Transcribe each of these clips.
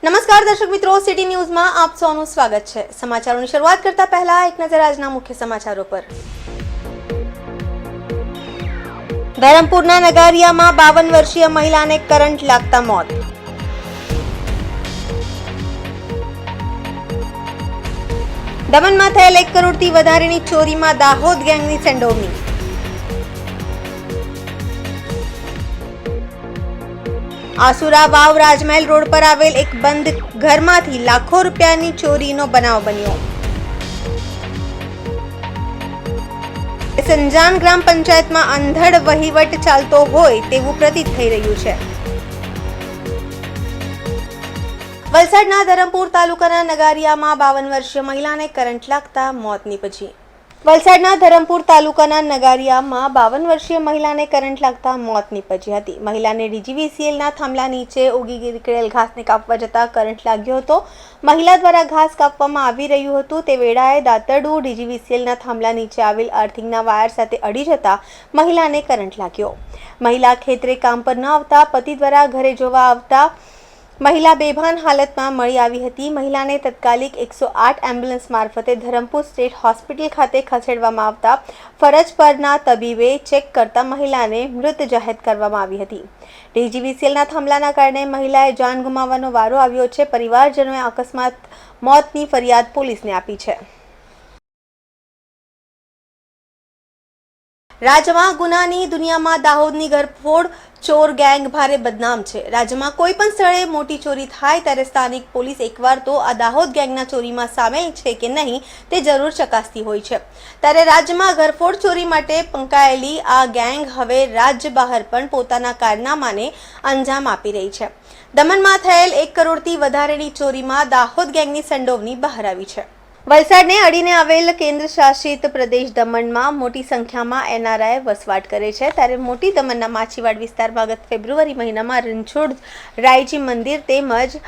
નમસ્કાર દર્શક મિત્રો, સિટી ન્યૂઝમાં આપ સૌનું સ્વાગત છે। સમાચારોની શરૂઆત કરતા પહેલા એક નજર આજના મુખ્ય સમાચારો પર। ધરમપુરના નગારિયામાં 52 વર્ષીય મહિલાને કરંટ લાગતા મોત। દમણમાં થયેલ 1 કરોડથી વધારેની ચોરીમાં દાહોદ ગેંગની સંડોવણી। આસુરા વાવ રાજમહેલ રોડ પર આવેલ એક બંધ ઘરમાંથી લાખો રૂપિયાની ચોરીનો બનાવ બન્યો। સંજાન ગ્રામ પંચાયતમાં અંધડ વહીવટ ચાલતો હોય તેવું પ્રતીત થઈ રહ્યું છે। વલસાડના ધરમપુર તાલુકાના નગારિયામાં 52 વર્ષીય મહિલાને કરંટ લાગતા મોત નીપજ્યું। વલસાડના ધરમપુર તાલુકાના નગારિયામાં 52 વર્ષીય મહિલાને કરંટ લાગતા મોત નીપજી હતી। મહિલાને ડીજીવીસીએલના થાંભલા નીચે ઉગી નીકળેલ ઘાસને કાપવા જતા કરંટ લાગ્યો હતો। મહિલા દ્વારા ઘાસ કાપવામાં આવી રહ્યું હતું તે વેળાએ દાતરડું ડીજીવીસીએલના થાંભલા નીચે આવેલ અર્થિંગના વાયર સાથે અડી જતા મહિલાને કરંટ લાગ્યો। મહિલા ખેતરે કામ પર ન આવતા પતિ દ્વારા ઘરે જોવા આવતા મહિલા બેભાન હાલતમાં મળી આવી હતી। મહિલાને તત્કાલિક 108 એમ્બ્યુલન્સ મારફતે ધરમપુર સ્ટેટ હોસ્પિટલ ખાતે ખસેડવામાં આવતા ફરજ પરના તબીબે ચેક કરતા મહિલાને મૃત જાહેર કરવામાં આવી હતી। ડીજીવીસીએલના થાંભલાના કારણે મહિલાએ જાન ગુમાવવાનો વારો આવ્યો છે। પરિવારજનોએ અકસ્માત મોતની ફરિયાદ પોલીસને આપી છે। રાજ્યમાં ગુનાની દુનિયામાં દાહોદની ઘરફોડ ચોર ગેંગ ભારે બદનામ છે। રાજ્યમાં કોઈ પણ સ્થળે મોટી ચોરી થાય ત્યારે સ્થાનિક પોલીસ એકવાર તો આ દાહોદ ગેંગના ચોરીમાં સામેલ છે કે નહીં તે જરૂર ચકાસતી હોય છે। ત્યારે રાજ્યમાં ઘરફોડ ચોરી માટે પંકાયેલી આ ગેંગ હવે રાજ્ય બહાર પણ પોતાના કારનામાને અંજામ આપી રહી છે। દમણમાં થયેલ 1 કરોડથી વધારેની ચોરીમાં દાહોદ ગેંગની સંડોવણી બહાર આવી છે। વલસાડને અડીને આવેલ કેન્દ્ર શાસિત પ્રદેશ દમણમાં મોટી સંખ્યામાં એનઆરઆઈ વસવાટ કરે છે। ત્યારે મોટી દમણના માછીવાડ વિસ્તારમાં ગત ફેબ્રુઆરી મહિનામાં રણછોડ રાયજી મંદિર તેમજ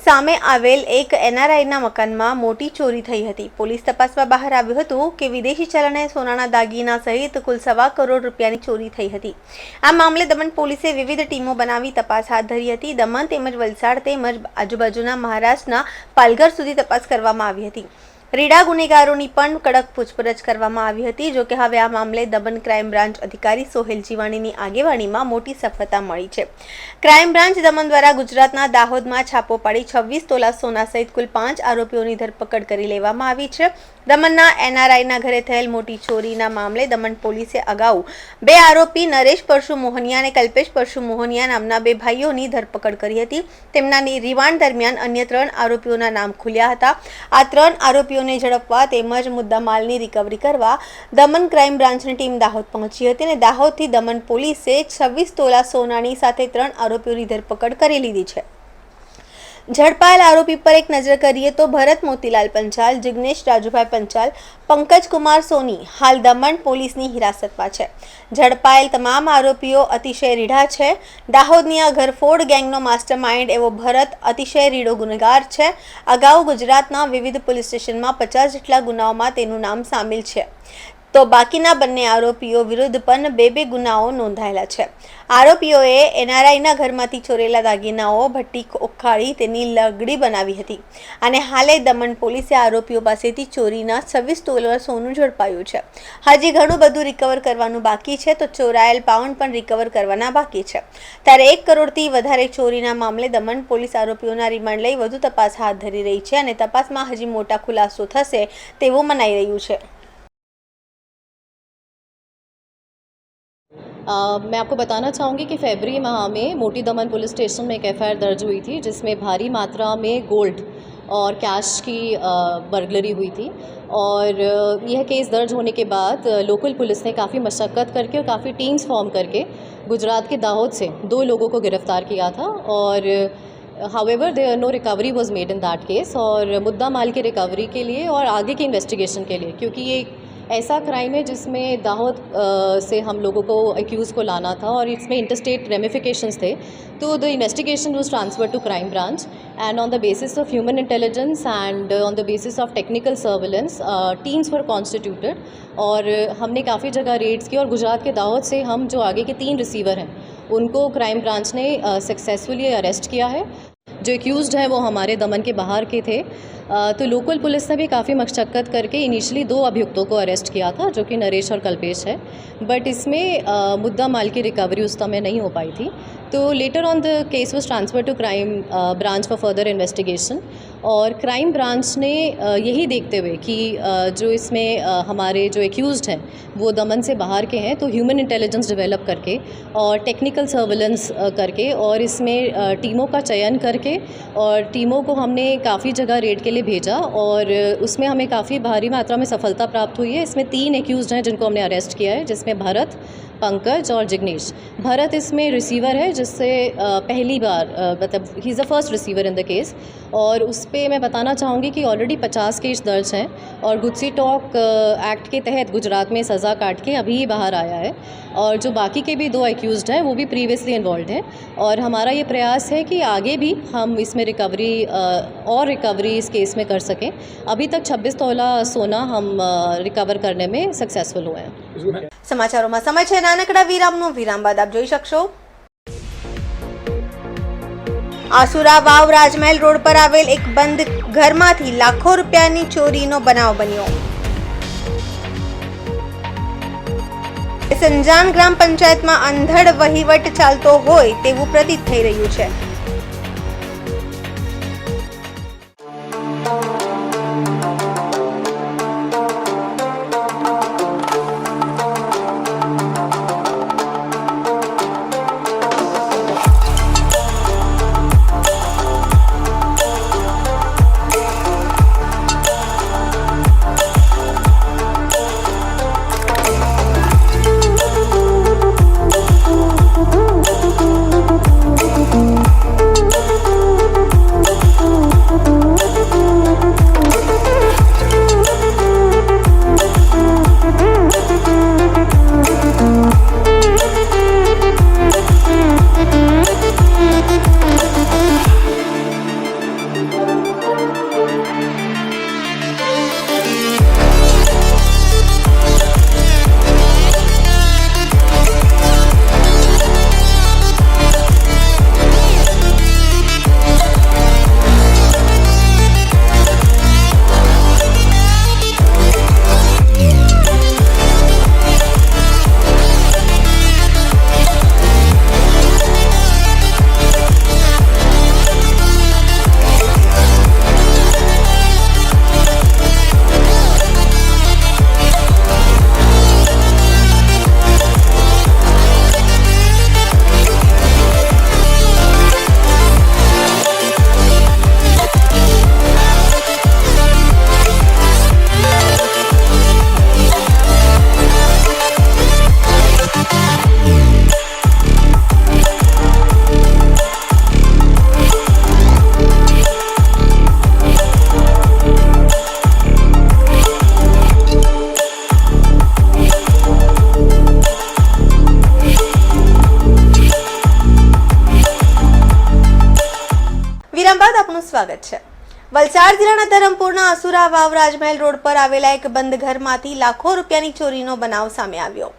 સામે આવેલ એક એનઆરઆઈના મકાનમાં મોટી ચોરી થઈ હતી। પોલીસ તપાસમાં બહાર આવ્યું હતું કે વિદેશી ચલણે સોનાના દાગીના સહિત કુલ 1.25 કરોડ રૂપિયાની ચોરી થઈ હતી। આ મામલે દમણ પોલીસે વિવિધ ટીમો બનાવી તપાસ હાથ ધરી હતી। દમણ તેમજ વલસાડ તેમજ આજુબાજુના મહારાષ્ટ્રના પાલઘર સુધી તપાસ કરવામાં આવી હતી। રીડા ગુનેગારોની પણ કડક પૂછપરછ કરવામાં આવી હતી। જોકે હવે આ મામલે દમણ ક્રાઇમ બ્રાન્ચ અધિકારી સોહેલ જીવાણીની આગેવાનીમાં મોટી સફળતા મળી છે। ક્રાઇમ બ્રાન્ચ દમણ દ્વારા ગુજરાતના દાહોદમાં છાપો પાડી 26 તોલા સોના સહિત કુલ 5 આરોપીઓની ધરપકડ કરી લેવામાં આવી છે। દમણના એનઆરઆઈના ઘરે થયેલ મોટી ચોરીના મામલે દમણ પોલીસે અગાઉ 2 આરોપી નરેશ પરશુ મોહનિયા અને કલ્પેશ પરશુ મોહનિયા નામના 2 ભાઈઓની ધરપકડ કરી હતી। તેમના રિમાન્ડ દરમિયાન અન્ય 3 આરોપીઓના નામ ખુલ્યા હતા। આ 3 આરોપીઓ ઝડપવા તેમજ મુદ્દામાલની રિકવરી કરવા દમણ ક્રાઇમ બ્રાન્ચની ટીમ દાહોદ પહોંચી હતી અને દાહોદથી દમણ પોલીસે 26 તોલા સોનાની સાથે 3 આરોપીઓની ધરપકડ કરી લીધી છે। ઝડપાયેલ આરોપી પર એક નજર કરીએ તો ભરત મોતીલાલ પંચાલ, જિગ્નેશ રાજુભાઈ પંચાલ, પંકજ કુમાર સોની હાલ દમણ પોલીસની હિરાસતમાં છે। ઝડપાયેલ તમામ આરોપીઓ અતિશય રીઢા છે। દાહોદની આ ઘરફોડ ગેંગનો માસ્ટરમાઇન્ડ એવો ભરત અતિશય રીઢો ગુનેગાર છે। અગાઉ ગુજરાતના વિવિધ પોલીસ સ્ટેશનમાં 50 જેટલા ગુનાઓમાં તેનું નામ સામેલ છે તો બાકીના બંને આરોપીઓ વિરુદ્ધ પણ 2 ગુનાઓ નોંધાયેલા છે। આરોપીઓએ એનઆરઆઈના ઘરમાંથી ચોરેલા દાગીનાઓ ભઠ્ઠી ઉખાડી તેની લગડી બનાવી હતી અને હાલે દમણ પોલીસે આરોપીઓ પાસેથી ચોરીના 26 તોલા સોનું ઝડપાયું છે। હજી ઘણું બધું રિકવર કરવાનું બાકી છે તો ચોરાયેલ પાઉન્ડ પણ રિકવર કરવાના બાકી છે। ત્યારે 1 કરોડથી વધારે ચોરીના મામલે દમણ પોલીસ આરોપીઓના રિમાન્ડ લઈ વધુ તપાસ હાથ ધરી રહી છે અને તપાસમાં હજી મોટા ખુલાસો થશે તેવું મનાઈ રહ્યું છે। मैं आपको बताना चाहूँगी कि फरवरी माह में मोटी दमन पुलिस स्टेशन में एक एफआईआर दर्ज हुई थी जिसमें भारी मात्रा में गोल्ड और कैश की बर्गलरी हुई थी और यह केस दर्ज होने के बाद लोकल पुलिस ने काफ़ी मशक्क़त करके और काफ़ी टीम्स फॉर्म करके गुजरात के दाहोद से 2 लोगों को गिरफ़्तार किया था और however there no recovery was made in that case और मुद्दा माल की रिकवरी के लिए और आगे के इन्वेस्टिगेशन के लिए, क्योंकि ये ऐसा क्राइम है जिसमें दाहोद से हम लोगों को एक्यूज़ को लाना था और इसमें इंटरस्टेट रेमिफिकेशंस थे। तो the investigation was transferred to crime branch and on the basis of human intelligence and on the basis of technical surveillance teams were constituted और हमने काफ़ी जगह रेड्स की और गुजरात के दाहोद से हम जो आगे के 3 रिसीवर हैं उनको क्राइम ब्रांच ने सक्सेसफुली अरेस्ट किया है। जो एक्यूज़्ड हैं वो हमारे दमन के बाहर के थे। तो लोकल पुलिस ने भी काफ़ी मशक्क़त करके इनिशियली 2 अभियुक्तों को अरेस्ट किया था, जो कि नरेश और कल्पेश है, बट इसमें मुद्दा माल की रिकवरी उस समय नहीं हो पाई थी। तो later on the case was transfer to crime branch for further investigation, और क्राइम ब्रांच ने यही देखते हुए कि जो इसमें हमारे जो एक्यूज़्ड हैं वो दमन से बाहर के हैं, तो ह्यूमन इंटेलिजेंस डेवलप करके और टेक्निकल सर्विलेंस करके और इसमें टीमों का चयन करके और टीमों को हमने काफ़ी जगह रेड के लिए भेजा, और उसमें हमें काफ़ी भारी मात्रा में सफलता प्राप्त हुई है। इसमें 3 एक्यूज़्ड हैं जिनको हमने अरेस्ट किया है, जिसमें भरत, पंकज और जिग्नेश। भरत इसमें रिसीवर है, जिससे पहली बार मतलब he is the first receiver in the case, और उस पे मैं बताना चाहूँगी कि ऑलरेडी 50 केस दर्ज हैं और गुत्सी टॉक एक्ट के तहत गुजरात में सज़ा काट के अभी ही बाहर आया है, और जो बाकी के भी 2 एक्यूज़्ड हैं वो भी प्रीवियसली इन्वॉल्व हैं, और हमारा ये प्रयास है कि आगे भी हम इसमें रिकवरी इस केस में कर सकें। अभी तक 26 तोला सोना हम रिकवर करने में सक्सेसफुल हुए हैं। સમાચારોમાં સમય છે નાનકડા વિરામનો, વિરામ બાદ આપ જોઈ શકશો આસુરા વાવ રાજમહેલ રોડ પર આવેલ એક બંધ ઘરમાંથી લાખો રૂપિયાની ચોરીનો બનાવ બન્યો। સંજાન ગ્રામ પંચાયતમાં અંધડ વહીવટ ચાલતો હોય તેવું પ્રતીત થઈ રહ્યું છે। સ્વાગત છે। વલસાડ જિલ્લાના ધરમપુરના આસુરા વાવ રાજમહેલ રોડ પર આવેલા એક બંધ ઘરમાંથી લાખો રૂપિયાની ચોરીનો બનાવ સામે આવ્યો।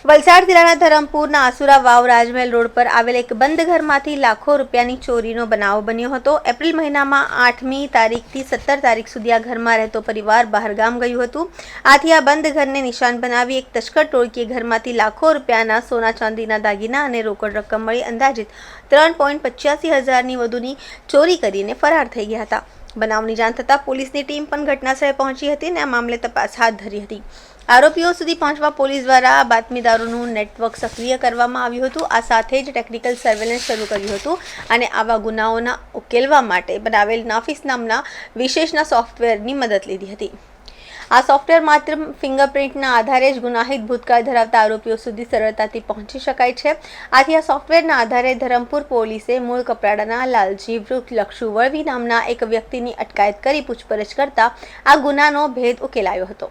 વલસાડ જિલ્લાના ધરમપુરના આસુરા વાવ રાજમહેલ રોડ પર આવેલ એક બંધ ઘરમાંથી લાખો રૂપિયાની ચોરીનો બનાવ બન્યો હતો। એપ્રિલ મહિનામાં 8મી તારીખથી 17 તારીખ સુધી આ ઘરમાં રહેતો પરિવાર બહારગામ ગયું હતું। આથી આ બંધ ઘરને નિશાન બનાવી એક તસ્કર ટોળકીએ ઘરમાંથી લાખો રૂપિયાના સોના ચાંદીના દાગીના અને રોકડ રકમ મળી અંદાજિત 3.85 હજારની વધુની ચોરી કરીને ફરાર થઈ ગયા હતા। બનાવની જાણ થતાં પોલીસની ટીમ પણ ઘટનાસ્થળે પહોંચી હતી અને આ મામલે તપાસ હાથ ધરી હતી। આરોપીઓ સુધી પહોંચવા પોલીસ દ્વારા બાતમીદારોનું નેટવર્ક સક્રિય કરવામાં આવ્યું હતું। આ સાથે જ ટેકનિકલ સર્વેલન્સ શરૂ કર્યું હતું અને આવા ગુનાઓના ઉકેલવા માટે બનાવેલ નાફિસ નામના વિશેષના સોફ્ટવેરની મદદ લીધી હતી। આ સોફ્ટવેર માત્ર ફિંગરપ્રિન્ટના આધારે જ ગુનાહિત ભૂતકાળ ધરાવતા આરોપીઓ સુધી સરળતાથી પહોંચી શકાય છે। આથી આ સોફ્ટવેરના આધારે ધરમપુર પોલીસે મૂળ કપરાડાના લાલજી લક્ષુ વળવી નામના એક વ્યક્તિની અટકાયત કરી પૂછપરછ કરતા આ ગુનાનો ભેદ ઉકેલાયો હતો।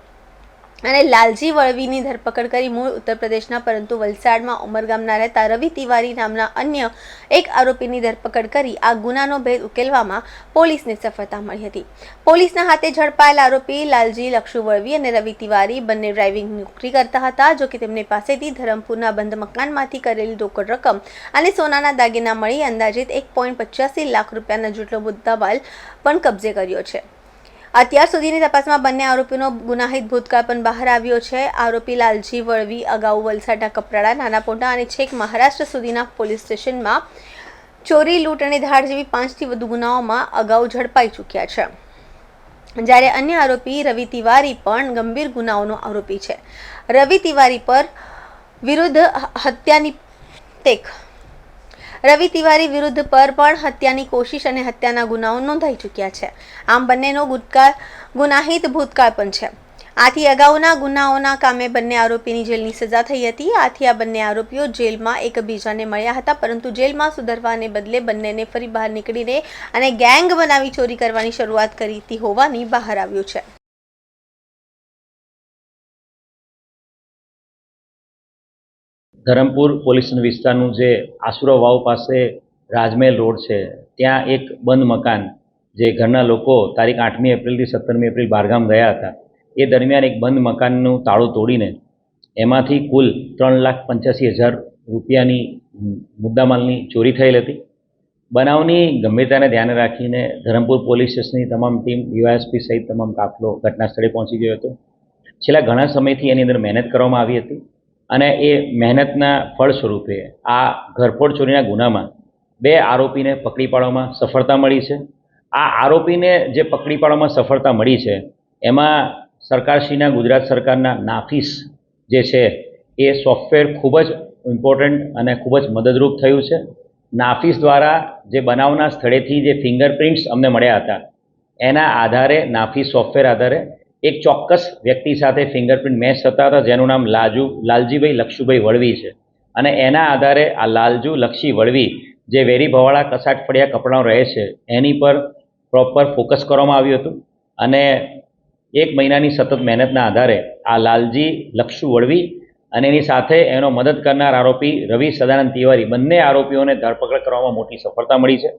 અને લાલજી વળવીની ધરપકડ કરી મૂળ ઉત્તર પ્રદેશના પરંતુ વલસાડમાં ઉમરગામના રહેતા રવિ તિવારી નામના અન્ય એક આરોપીની ધરપકડ કરી આ ગુનાનો ભેદ ઉકેલવામાં પોલીસને સફળતા મળી હતી. પોલીસના હાથે ઝડપાયેલ આરોપી લાલજી લક્ષુ વળવી અને રવિ તિવારી બંને ડ્રાઇવિંગ નોકરી કરતા હતા. જો કે તેમની પાસેથી ધરમપુરના બંધ મકાનમાંથી કરેલી રોકડ રકમ અને સોનાના દાગીના મળી અંદાજિત 1.85 લાખ રૂપિયાના જેટલો મુદ્દામાલ પણ કબજે કર્યો છે. અત્યાર સુધીની તપાસમાં બંને આરોપીનો ગુનાહિત ભૂતકાળ પણ બહાર આવ્યો છે. આરોપી લાલજી વળવી અગાઉ વલસાડના કપરાડા, નાનાપોટા અને છેક મહારાષ્ટ્ર સુધીના પોલીસ સ્ટેશનમાં ચોરી, લૂંટ અને ધાડ જેવી 5થી વધુ ગુનાઓમાં અગાઉ ઝડપાઈ ચૂક્યા છે. જ્યારે અન્ય આરોપી રવિ તિવારી પણ ગંભીર ગુનાઓનો આરોપી છે. રવિ તિવારી પર પણ હત્યાની કોશિશ અને હત્યાના ગુનાઓ નોંધાઈ ચૂક્યા છે. આમ બંનેનો ગુનાહિત ભૂતકાળ પણ છે. આથી અગાઉના ગુનાઓના કામે બંને આરોપીની જેલની સજા થઈ હતી. આથી આ બંને આરોપીઓ જેલમાં એકબીજાને મળ્યા હતા, પરંતુ જેલમાં સુધરવાને બદલે બંનેને ફરી બહાર નીકળીને અને ગેંગ બનાવી ચોરી કરવાની શરૂઆત કરી હોવાની બહાર આવ્યું છે. ધરમપુર પોલીસ વિસ્તારનું જે આસુરા વાવ પાસે રાજમહેલ રોડ છે, ત્યાં એક બંધ મકાન જે ઘરના લોકો તારીખ 8મી એપ્રિલથી 17મી એપ્રિલ બહારગામ ગયા હતા, એ દરમિયાન એક બંધ મકાનનું તાળું તોડીને એમાંથી કુલ 3,85,000 રૂપિયાની મુદ્દામાલની ચોરી થયેલ હતી. બનાવની ગંભીરતાને ધ્યાને રાખીને ધરમપુર પોલીસ સ્ટેશનની તમામ ટીમ, ડીવાયએસપી સહિત તમામ કાફલો ઘટના સ્થળે પહોંચી ગયો હતો. છેલ્લા ઘણા સમયથી એની અંદર મહેનત કરવામાં આવી હતી અને એ મહેનતના ફળ સ્વરૂપે આ ઘરફોડ ચોરીના ગુનામાં 2 આરોપીને પકડી પાડવામાં સફળતા મળી છે. આ આરોપીને જે પકડી પાડવામાં સફળતા મળી છે એમાં સરકારશ્રીના, ગુજરાત સરકારના નાફીસ જે છે એ સોફ્ટવેર ખૂબ જ ઇમ્પોર્ટન્ટ અને ખૂબ જ મદદરૂપ થયું છે. નાફીસ દ્વારા જે બનાવના સ્થળેથી જે ફિંગરપ્રિન્ટ્સ અમને મળ્યા હતા, એના આધારે નાફીસ સોફ્ટવેર આધારે એક ચોક્કસ વ્યક્તિ સાથે ફિંગરપ્રિન્ટ મેચ થતા હતા, જેનું નામ લાલજીભાઈ લક્ષુભાઈ વળવી છે. અને એના આધારે આ લાલજુ લક્ષી વળવી જે વેરી ભવાળા કસાટ ફળિયા કપડાં રહે છે, એની પર પ્રોપર ફોકસ કરવામાં આવ્યું હતું. અને 1 મહિનાની સતત મહેનતના આધારે આ લાલજી લક્ષુ વળવી અને એની સાથે એનો મદદ કરનાર આરોપી રવિ સદાનંદ તિવારી, બંને આરોપીઓને ધરપકડ કરવામાં મોટી સફળતા મળી છે.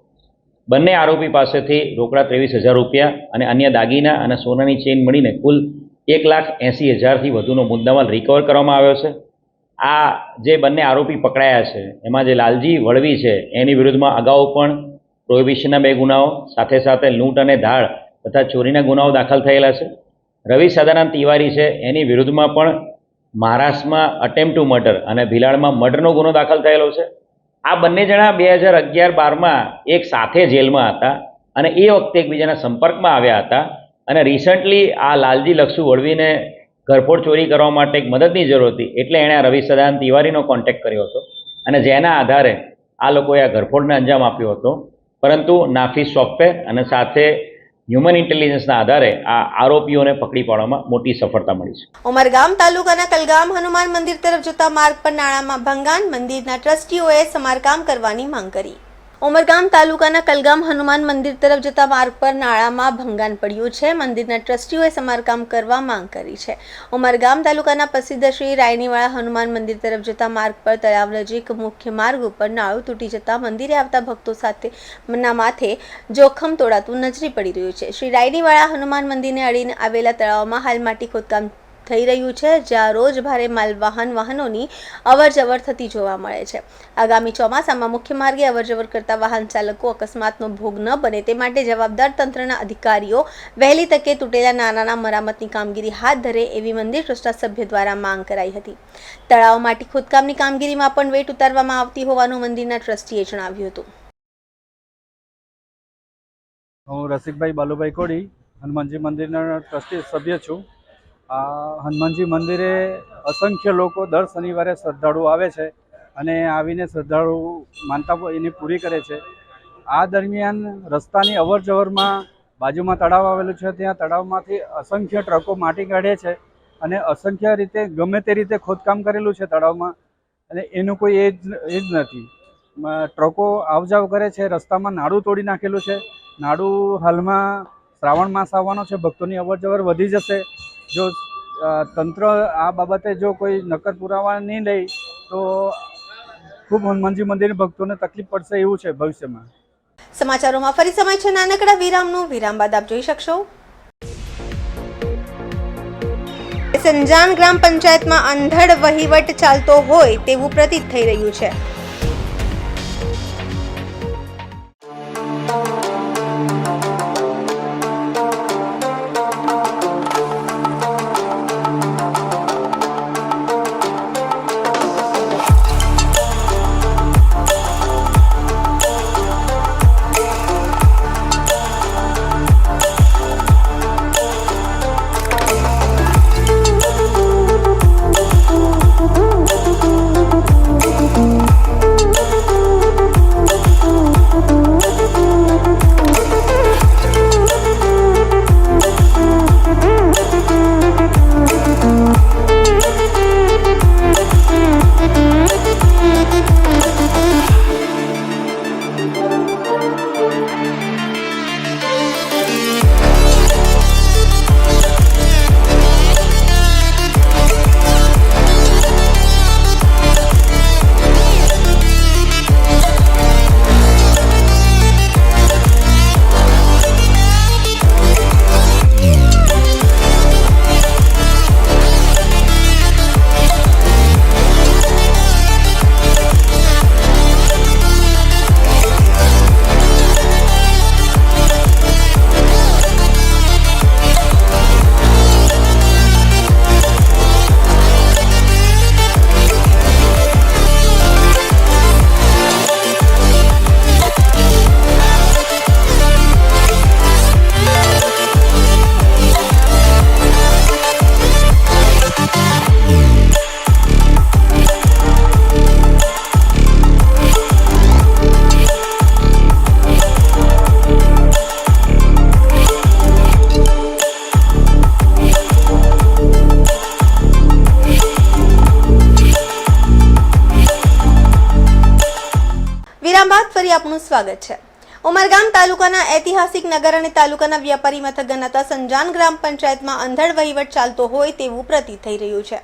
બંને આરોપી પાસેથી રોકડા 23,000 રૂપિયા અને અન્ય દાગીના અને સોનાની ચેઇન મળીને કુલ 1,80,000થી વધુનો મુદ્દામાલ રિકવર કરવામાં આવ્યો છે. આ જે બંને આરોપી પકડાયા છે એમાં જે લાલજી વળવી છે એની વિરુદ્ધમાં અગાઉ પણ પ્રોહિબિશનના 2 ગુનાઓ, સાથે સાથે લૂંટ અને ધાડ તથા ચોરીના ગુનાઓ દાખલ થયેલા છે. રવિ સદાનંદ તિવારી છે એની વિરુદ્ધમાં પણ મહારાષ્ટ્રમાં અટેમ્પ્ટ ટુ મર્ડર અને ભિલાડમાં મર્ડરનો ગુનો દાખલ થયેલો છે. આ બંને જણા 2011-12માં એક સાથે જેલમાં હતા અને એ વખતે એકબીજાના સંપર્કમાં આવ્યા હતા. અને રિસન્ટલી આ લાલજી લક્ષુ વળવીને ઘરફોડ ચોરી કરવા માટે એક મદદની જરૂર હતી, એટલે એણે આ રવિ સદાનંદ તિવારીનો કોન્ટેક્ટ કર્યો હતો અને જેના આધારે આ લોકોએ આ ઘરફોડને અંજામ આપ્યો હતો. પરંતુ નાફીસ સોફ્ટવેર અને સાથે હ્યુમન ઇન્ટેલિજન્સના આધારે આ આરોપીઓને પકડી પાડવામાં મોટી સફળતા મળી છે. ઉમરગામ તાલુકાના કલગામ હનુમાન મંદિર તરફ જતા માર્ગ પર નાળામાં ભંગાણ, મંદિરના ટ્રસ્ટીઓએ સમારકામ કરવાની માંગ કરી. ઉમરગામ તાલુકાના કલગામ હનુમાન મંદિર તરફ જતા માર્ગ પર નાળામાં ભંગાણ પડ્યું છે. મંદિરના ટ્રસ્ટીઓએ સમારકામ કરવા માંગ કરી છે. ઉમરગામ તાલુકાના પ્રસિદ્ધ શ્રી રાયણીવાળા હનુમાન મંદિર તરફ જતા માર્ગ પર તળાવ નજીક મુખ્ય માર્ગ ઉપર નાળું તૂટી જતા મંદિરે આવતા ભક્તો સાથે માથે જોખમ તોડાતું નજરે પડી રહ્યું છે. શ્રી રાયણીવાળા હનુમાન મંદિરને અડીને આવેલા તળાવમાં હાલ માટી ખોદકામ થઈ રહ્યું છે, જ્યાં રોજ ભારે માલવાહન વાહનોની અવરજવર થતી જોવા મળે છે. આગામી ચોમાસામાં મુખ્ય માર્ગે અવરજવર કરતા વાહન ચાલકો અકસ્માતનો ભોગ ન બને તે માટે જવાબદાર તંત્રના અધિકારીઓ વહેલી તકે તૂટેલા નાણાંના મરામતની કામગીરી હાથ ધરે એવી મંદિર ટ્રસ્ટના સભ્ય દ્વારા માંગ કરાઈ હતી. તળાવ માટી ખોદકામની કામગીરીમાં પણ વેટ ઉતારવામાં આવતી હોવાનું મંદિરના ટ્રસ્ટીએ જણાવ્યું હતું. હું રસિકભાઈ બાલુભાઈ કોડી હનુમાનજી મંદિરના ટ્રસ્ટી સભ્ય છું. આ હનુમાનજી મંદિરે અસંખ્ય લોકો દર શનિવારે શ્રદ્ધાળુ આવે છે અને આવીને શ્રદ્ધાળુ માનતા એની પૂરી કરે છે. આ દરમિયાન રસ્તાની અવર જવરમાં બાજુમાં તળાવ આવેલું છે, ત્યાં તળાવમાંથી અસંખ્ય ટ્રકો માટી કાઢે છે અને અસંખ્ય રીતે ગમે તે રીતે ખોદકામ કરેલું છે તળાવમાં, અને એનું કોઈ એ જ નથી. ટ્રકો આવજાવ કરે છે, રસ્તામાં નાડું તોડી નાખેલું છે. નાડું હાલમાં શ્રાવણ માસ આવવાનો છે, ભક્તોની અવર જવર વધી જશે. જો તંત્ર આ બાબતે જો કોઈ નક્કર પુરાવા નહીં લે તો ખૂબ હનુમાનજી મંદિર ભક્તોને તકલીફ પડશે એવું છે ભવિષ્યમાં. સમાચારોમાં ફરી સમય છે નાનકડા વિરામનો. વિરામ બાદ આપ જોઈ શકશો સંજાન ગ્રામ પંચાયતમાં અંધડ વહીવટ ચાલતો હોય તેવું પ્રતીત થઈ રહ્યું છે. ફરી આપનું સ્વાગત છે. ઉમરગામ તાલુકાના ઐતિહાસિક નગર અને તાલુકાના વ્યાપારી મથક ગણાતા સંજાન ગ્રામ પંચાયતમાં અંધડ વહીવટ ચાલતો હોય તેવું પ્રતીત થઈ રહ્યું છે.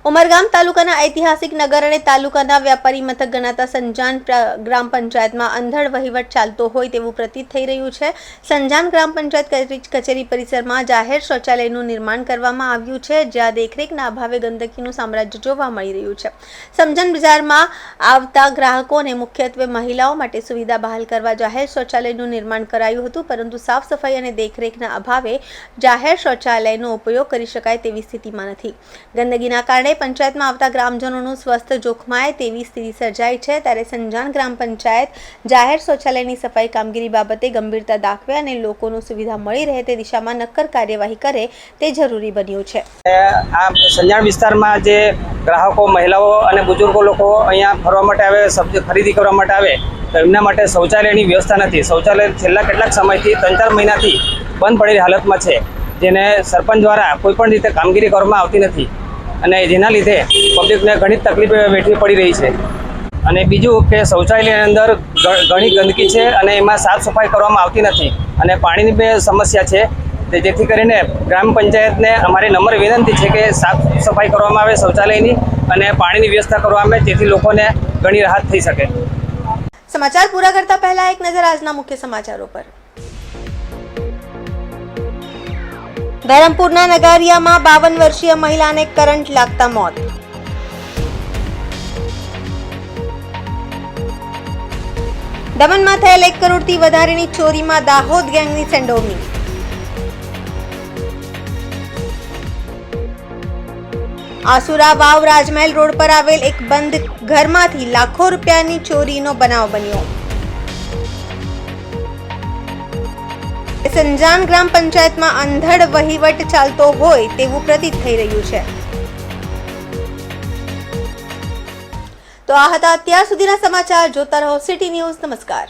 ઉમરગામ તાલુકાના ઐતિહાસિક નગર અને તાલુકાના વ્યાપારી મથક ગણાતા સંજાન ગ્રામ પંચાયતમાં અંધડ વહીવટ ચાલતો હોય તેવું પ્રતીત થઈ રહ્યું છે. સંજાન ગ્રામ પંચાયત કચેરી પરિસરમાં જાહેર શૌચાલયનું નિર્માણ કરવામાં આવ્યું છે, જ્યાં દેખરેખના અભાવે ગંદકીનું સામ્રાજ્ય જોવા મળી રહ્યું છે. સમજન બજારમાં આવતા ગ્રાહકોને મુખ્યત્વે મહિલાઓ માટે સુવિધા બહાલ કરવા જાહેર શૌચાલયનું નિર્માણ કરાયું હતું, પરંતુ સાફ સફાઈ અને દેખરેખના અભાવે જાહેર શૌચાલયનો ઉપયોગ કરી શકાય તેવી સ્થિતિમાં નથી. ગંદકીના કારણે પંચાયતમાં આવતા ગ્રામજનોનું સ્વાસ્થ્ય જોખમાય તેવી સ્થિતિ સર્જાઈ છે. ત્યારે સંજાન ગ્રામ પંચાયત જાહેર શૌચાલયની સફાઈ કામગીરી બાબતે ગંભીરતા દાખવે અને લોકોને સુવિધા મળી રહે તે દિશામાં નક્કર કાર્યવાહી કરે તે જરૂરી બન્યું છે. આ સંજાણ વિસ્તારમાં જે ગ્રાહકો, મહિલાઓ અને બુજુર્ગો લોકો અહીંયા ફરવા માટે આવે, સબ્જી ખરીદી કરવા માટે આવે તો એમના માટે શૌચાલયની વ્યવસ્થા નથી. શૌચાલય છેલ્લા કેટલાક સમયથી 3-4 મહિનાથી બંધ પડેલી હાલતમાં છે, જેને સરપંચ દ્વારા કોઈપણ રીતે કામગીરી કરવામાં આવતી નથી અને જેના લીધે પબ્લિકને ઘણી તકલીફ વેઠવી પડી રહી છે. અને બીજું કે શૌચાલયની અંદર ઘણી ગંદકી છે અને એમાં સાફ સફાઈ કરવામાં આવતી નથી અને પાણીની બે સમસ્યા છે. જેથી કરીને ગ્રામ પંચાયતને અમારી નમ્ર વિનંતી છે કે સાફ સફાઈ કરવામાં આવે શૌચાલયની અને પાણીની વ્યવસ્થા કરવામાં આવે, જેથી લોકોને ઘણી રાહત થઈ શકે. સમાચાર પૂરા કરતા પહેલા એક નજર આજના મુખ્ય સમાચારો પર. ધરમપુરના નગારિયામાં 52 વર્ષીય મહિલાને કરંટ લાગતા મોત. દમણમાં થયેલ 1 કરોડથી વધારેની ચોરીમાં દાહોદ ગેંગની સંડોવણી. આસુરા વાવ રાજમહેલ રોડ પર આવેલ એક બંધ ઘરમાંથી લાખો રૂપિયાની ચોરીનો બનાવ બન્યો. સંજાન ગ્રામ પંચાયતમાં અંધડ વહીવટ ચાલતો હોય તેવું પ્રતીત થઈ રહ્યું છે. તો આ હતા અત્યાર સુધીના સમાચાર. જોતા રહો સિટી ન્યૂઝ. નમસ્કાર.